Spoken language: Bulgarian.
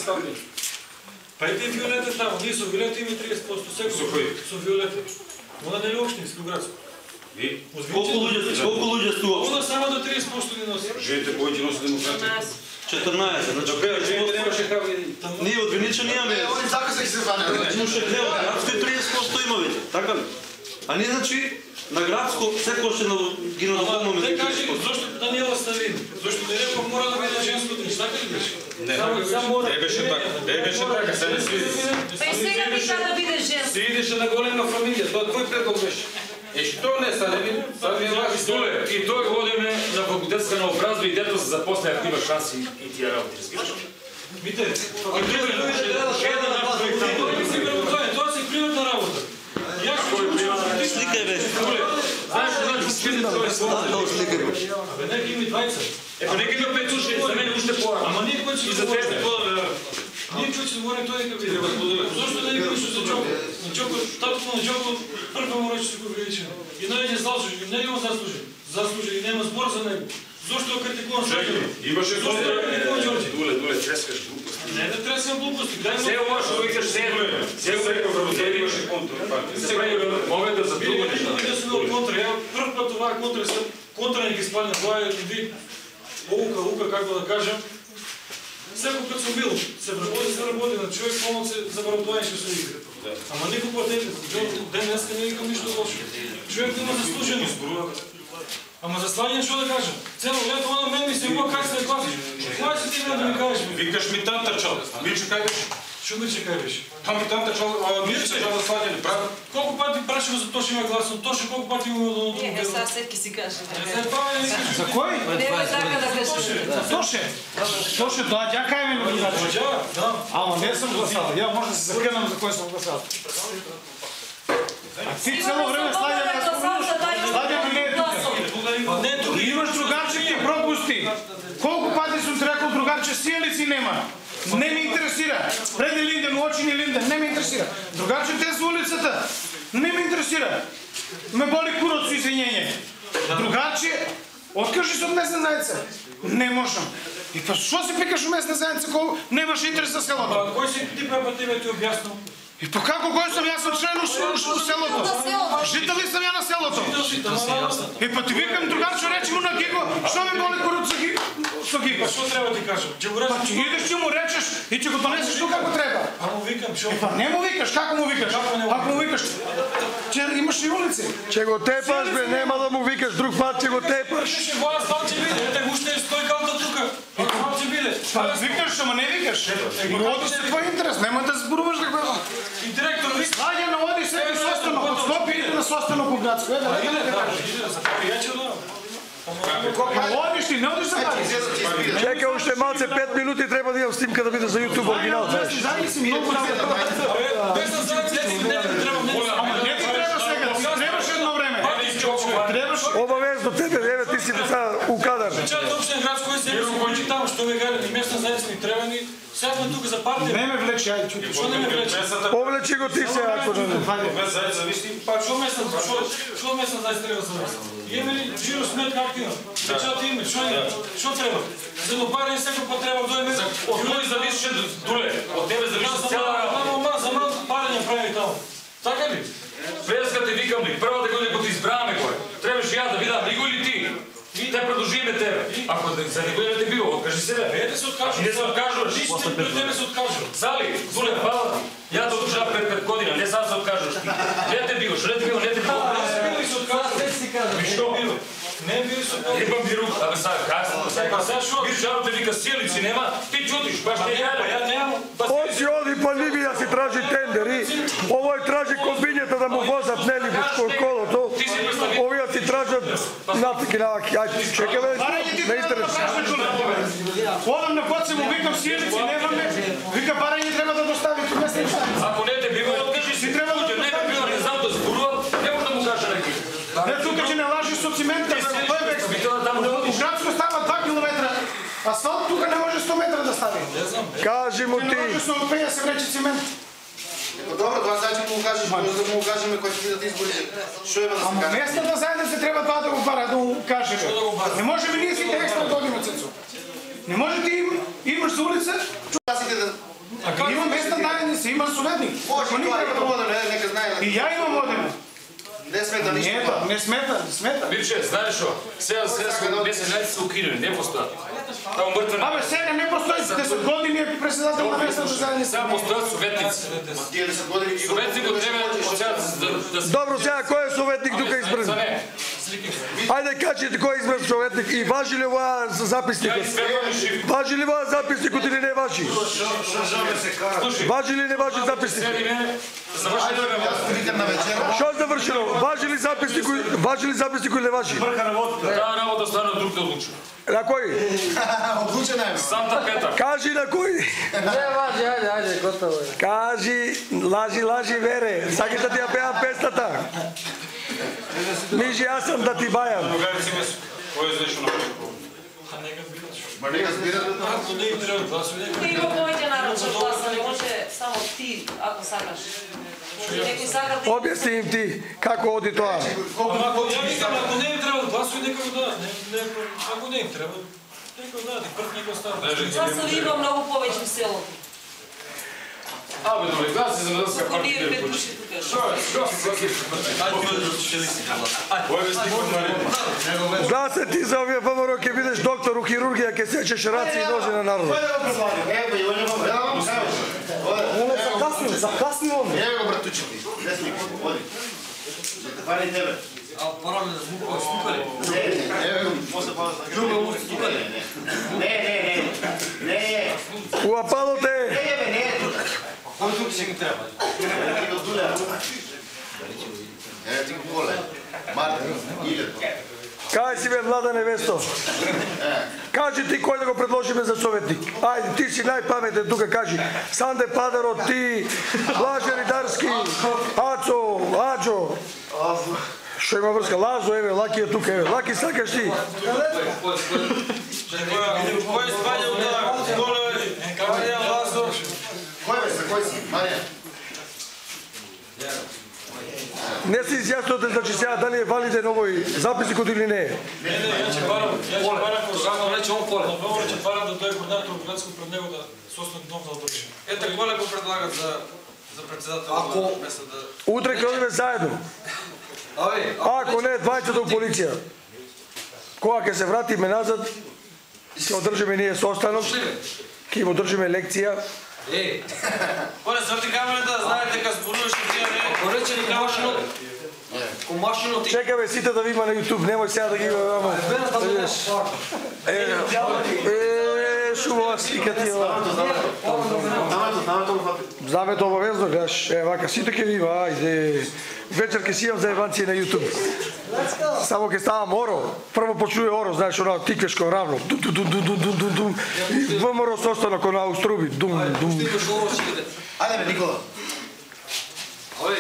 стане. Па и те Виолета тамо, ние со Виолета има 30%, секој со Виолета. Она не е општинско градско. Колку луѓе стува? Она само до 30% не носи. Жените повеќе носи демократија. 14, значи жените немаше како и ние од Винича немаме. Они закасаха се зване. Имаше дел, градско и 30% има веќе, така ли? А ние значи на градско секој ќе ги надополнуваме. Те кажи зошто Даниела Ставин, зошто не реков мора да биде женско дниш, така ли беше? Не беше така, не беше така, се не свиди. Па и сега би да биде женско. Се идеше на голема фамилија, тоа твој предлог беше. Што не стане, сад ми лажи стуле. И тој одиме на факултетска наобразба и дето се запосне ако има шанси и тие работи, разбираш? Вите, тоа се приватна работа. Сликај бе. Знаеш што значи скрити тој свобода? Нека има и двајца. Епа нека има петуши, за мене уште пора. Ама ние кои ќе говориме тоа, ние кои ќе говориме тоа дека биде. Зошто да не го ишо за Джоко? На Джоко, татото на Джоко прва мора ќе се го величина. И најде заслужи, не го заслужи. Заслужи и нема збор за него. Зошто критикувам Джорџи? Имаше Зошто критикувам Джорџи? Дуле, трескаш глупости. Не да трескам глупости. Се ова што викаш се Секој православен имаше контра. се прави могат да за друго нешто. Не сме од контра. Ја прв пат оваа контра не ги спална. Тоа е вид лука, како да кажам. Секој пат сум бил, се работи на човек, помал се забаработување што се игра. Ама никој пат не, ден днеска не викам ништо лошо. Човек нема заслужен избор. Ама за слање што да кажам? Цело лето она мен ми се има как се класиш. Која си ти да ми кажеш? Викаш ми тантарчал, а Мирче кај беше? Шо Мирче кај беше? Па ми тантарчал, Мирче кажа да слаѓане, прави. Колку пати прашува за Тошо има гласно, Тошо колку пати има да ноту. Не, сега сетки си каже. За кој? Не, така да кажеш. Тоше. Тоше доаѓа кај мене другаче. Доаѓа, да. Ама не сум гласал. Ја може да се закренам за кој сум гласал. А ти цело време слагаме не е тука. Имаш другарче, ти пропусти. Колку пати сум ти рекол другарче, сијалици нема. Не ме интересира. Преди Линден, очини Линден, не ме интересира. Другарче, те за улицата. Не ме интересира. Ме боли курот со извинење. Другарче, откажи се од местна заедница. Не можам. И па што си пикаш у местна заедница кога немаш интерес за селото? Па кој си ти па тебе ти објаснил? И па како кој сум, јас сум член у селото. Жител ли сам ја на селото? И па ти викам другарче, речи му на Гиго, што ме боли курот со Гиго? Па што треба ти кажам? Па ти идеш ќе му речеш и ќе го донесеш тука како треба. А му викам, шо? Па не му викаш, како му викаш? Ако му викаш, ќе имаш и улици. Ќе го тепаш бе, нема да му викаш, друг пат ќе го тепаш. Ще воја стал ќе биде, ете уште е стој калта тука. Стал ќе биде. Па викаш, ама не викаш. Роди се твој интерес, нема да зборуваш дека и директор ви Слаге наводи себе состанок, од Скопје иде на состанок у градско. иде за пријачел да. Одиш ти, не одиш за пари. Чекај уште малце 5 минути, треба да имам снимка да биде за YouTube оригинал, знаеш. Зависи многу работа. Без да знаеш не треба Ама не ти треба сега, ти требаше едно време. Требаше. Обавезно тебе, еве ти си сега у кадар. Чајте општина градско е себе се там што ве гајле местна заедница ни треба ни сядме тука за партија. Не ме влече, ајде чути. Што не ме влече? Повлечи го ти се, ако не. Без заедница вишти пак Што местна заедница треба да се Име ли жиро сметка активна? Печат име, што треба? За допарење секој па треба дојме. Од кој завише Дуле? Од тебе завише цела работа. За мал парење прави таму. Така ли? Преска те викам ли, првата година кога те избраме кој. Требаше ја да видам него или ти. И те продолжиме тебе. Ако за некој не те било, откажи се. Не се откажуваш. Не се откажуваш. Лично пред тебе се откажувам. Зали, Дуле, фала. Ја те одржав пред 5 година, не сад се откажуваш. Не те било, што не те било, не те било. Не се откажуваш. И што? Не би се откажуваш. Ебам ви рук, абе сега касно. Бирчаро те вика сијалици нема, ти чутиш, баш не ја. Ја немам. Оси оди па Ливија си тражи тендери, овој тражи комбињата да му возат нели во колото, овие си тражат натики наваки, ајде, чекай бе, не интерес. Одам на пат се му викам сијалици, немаме, вика барање треба да достави местни заедници. Ако не те било, откажи си треба да не те било, не знам да зборувам, не може да му кажа неки. Не тука ќе не лажи со цимента, тој бе. У градско става 2 километра, асфалт тука не може 100 метра да стави. Кажи му Не може ти. со 50 речи цимент. Добро, тоа значи му кажеш, може да му кажеме кој ќе бидат избори. Што има да се Ама каже? местната заедница треба тоа да го бара, да му каже. Не може би ние сите екстра да одиме, Цецо. Не може ти имаш за улица, Часите да Има месна наједница, има советник. Може и тоа, има модерно, нека знае. И ја имам модерно. Не смета ништо тоа. Не смета. Виче, знаеш што? Сега месец се укинули, не постојат. Таму мртвен. Абе, сега не постои, 10 години е председател на местната заедница. Сега постојат советници. Тие 10 години ги Советникот треба да се... Добро, сега кој е советник тука избран? Ајде кажете кој е избран советник и важи ли ова записникот? Важи ли ова записникот или не важи? Важи ли не важи записникот? Што завршено? Важи ли записникот или не важи? Таа работа стана друг да одлучува. На кој? Одлучена е. Санта Петар. Кажи на кој? Не важи, ајде, готово е. Кажи, лажи, вере. Сакаш да ти ја пеам песната? Мижи, јас сам да ти бајам. Кој е зашо на Ма нека збират. Ако не им треба гласови, Има повеќе народ што гласа, не може само ти, ако сакаш. Некој сака да... Објасни им ти како оди тоа. ако не им треба гласови, нека го дадат. Ако не им треба, нека го дадат. Прв нека остават. Гласови има многу повеќе в селото. Абе, добре, гласи за медалска Ако ние партија. 5 души тука. Гласа ти за овие ВМРО ќе бидеш доктор у хирургија, ќе сечеш раци и ножи на народот. Закасни он. Ево го братучите. Десни, води. Да те фали тебе. А пораме да звукува стукали. Ево го, после пада да Чува му стукали. Не. Уапалот е. Не. Кој тук си ги треба? Ево ти го голе. Мартин, идето. Кај си бе, млада невесто? Кажи ти кој да го предложиме за советник. Ајде, ти си најпаметен тука, кажи. Санде Падарот, ти, Блаже Ридарски, Ацо, Аджо. Што има врска? Лазо, еве, Лаки е тука, еве. Лаки, сакаш ти? Кој спаѓа у таа голе, Маријан Лазо? Кој си? Марија? Не се изјаснете, значи сега дали е валиден овој записникот или не е. Не, ја ќе барам програма, рече он поле. Ново ќе барам да тој координатор во градско пред него да состави нов да одржи. Ете, коле го предлагат за председател на местната... Утре ќе одиме заедно. Ако не, двајцата у полиција. Кога ќе се вратиме назад, ќе одржиме ние состанок, ќе им одржиме лекција. Поле, сврти камерата, да знаете кога зборуваш и тие не... Ако рече ни комашино ти... Чекаме сите да ви има на YouTube, немој сега да ги имаме. Шубава слика ти е. Знамето обавезно, гледаш. Вака, сите ќе ви има, ајде. Вечер ќе си имам за еванција на YouTube. Само ќе ставам оро. Прво почуе оро, знаеш, оно тиквешко равно. И ВМРО состанок на Ауструби. Ајде бе, Никола. Ой,